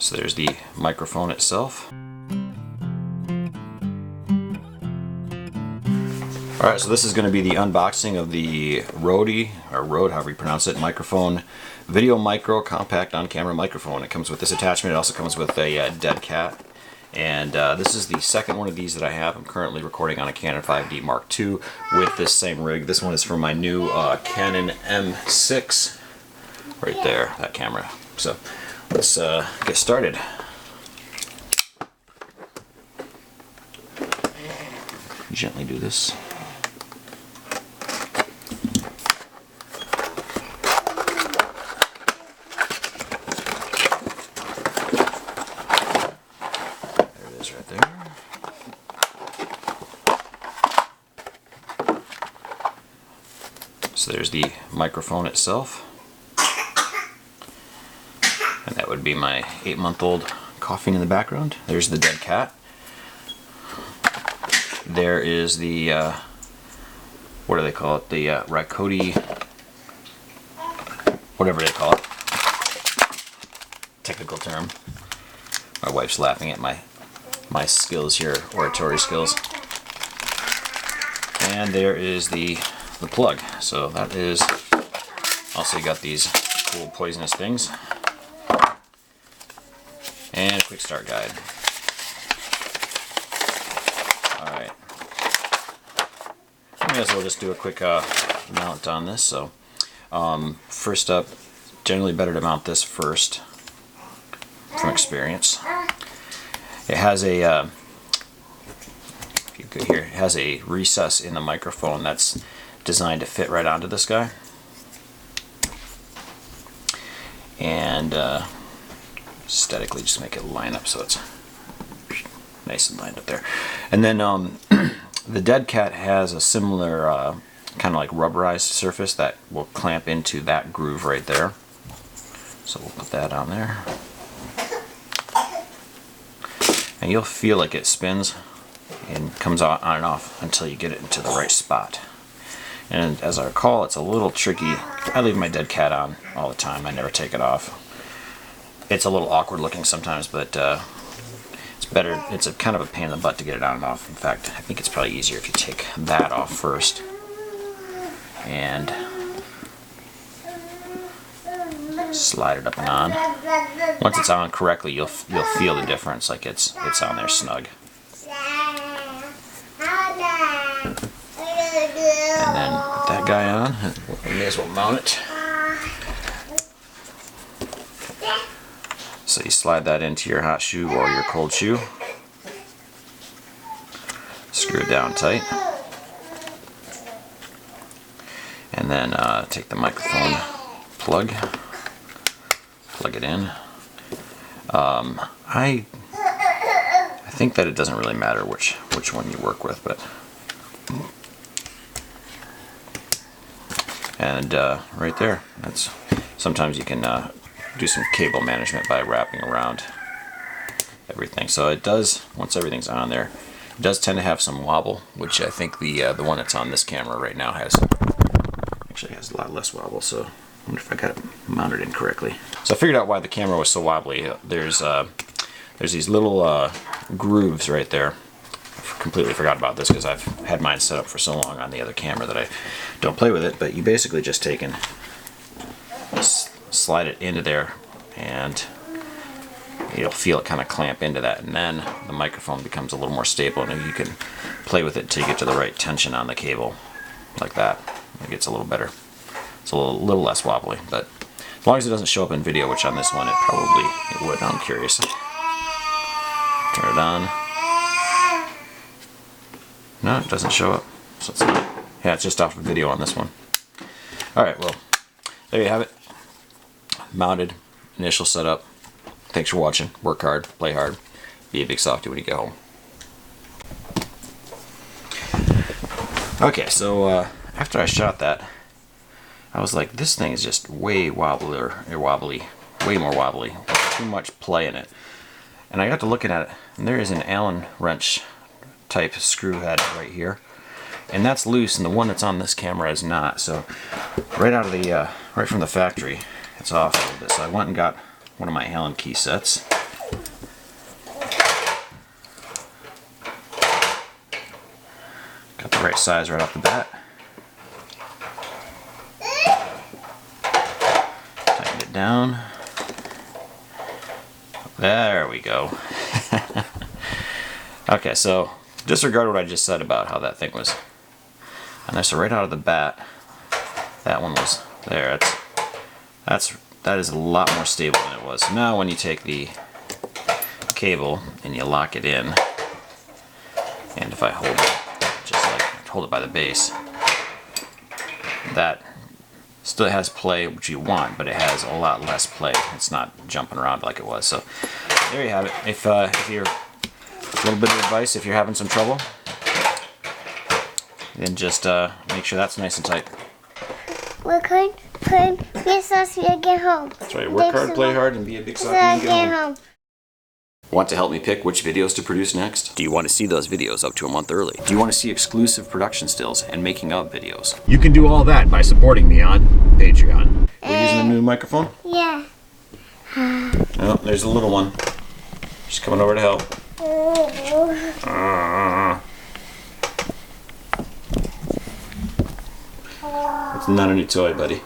So there's the microphone itself. Alright, so this is going to be the unboxing of the Rode, however you pronounce it, microphone, Video Micro Compact on-camera microphone. It comes with this attachment. It also comes with a dead cat. And this is the second one of these that I have. I'm currently recording on a Canon 5D Mark II with this same rig. This one is for my new Canon M6. Right there, that camera. So let's get started. Gently do this. Right there. So there's the microphone itself, and that would be my 8-month-old coughing in the background. There's the dead cat. There is the what do they call it? The Ricoti, whatever they call it, technical term. My wife's laughing at my skills here, oratory skills. And there is the plug. So that is also, you got these cool poisonous things. And a quick start guide. Alright. I may as well just do a quick mount on this. So first up, generally better to mount this first from experience. It has a, if you could hear, it has a recess in the microphone that's designed to fit right onto this guy. And aesthetically just make it line up so it's nice and lined up there. And then the dead cat has a similar kind of like rubberized surface that will clamp into that groove right there. So we'll put that on there. And you'll feel like it spins and comes on and off until you get it into the right spot. And as I recall, it's a little tricky. I leave my dead cat on all the time. I never take it off. It's a little awkward looking sometimes, but it's better. It's a kind of a pain in the butt to get it on and off. In fact, I think it's probably easier if you take that off first. And slide it up and on. Once it's on correctly, you'll feel the difference, like it's on there snug. And then put that guy on. We may as well mount it. So you slide that into your hot shoe or your cold shoe. Screw it down tight. And then take the microphone plug. Plug it in. I think that it doesn't really matter which one you work with, but and right there. That's sometimes you can do some cable management by wrapping around everything. So it does, once everything's on there, it does tend to have some wobble, which I think the one that's on this camera right now has a lot less wobble. So I wonder if I got it mounted incorrectly. So I figured out why the camera was so wobbly. There's these little grooves right there. I completely forgot about this because I've had mine set up for so long on the other camera that I don't play with it. But you basically just take and slide it into there, and you'll feel it kind of clamp into that, and then the microphone becomes a little more stable, and you can play with it until you get to the right tension on the cable, like that. It gets a little better. It's a little less wobbly, but as long as it doesn't show up in video, which on this one it would. I'm curious. Turn it on. No, it doesn't show up. So it's not. Yeah, it's just off of video on this one. Alright, well, there you have it. Mounted, initial setup. Thanks for watching. Work hard, play hard, be a big softy when you get home. Okay, so after I shot that, I was like, this thing is just way wobbly, way more wobbly, too much play in it. And I got to looking at it, and there is an Allen wrench type screw head right here, and that's loose, and the one that's on this camera is not. So right from the factory, it's off a little bit. So I went and got one of my Allen key sets, right size right off the bat. Tighten it down. There we go. Okay, so disregard what I just said about how that thing was. And there, so right out of the bat, that one was there. That is a lot more stable than it was. So now when you take the cable and you lock it in, and if I hold it, just like hold it by the base, that still has play, which you want, but it has a lot less play. It's not jumping around like it was. So there you have it. If you're a little bit of advice, if you're having some trouble, then just make sure that's nice and tight. Work hard, be a saucy, get home. That's right. Work hard, play hard, and be a big saucy and get home. Want to help me pick which videos to produce next? Do you want to see those videos up to a month early? Do you want to see exclusive production stills and making of videos? You can do all that by supporting me on Patreon. We're using a new microphone? Yeah. Oh, there's a little one. She's coming over to help. It's not a new toy, buddy.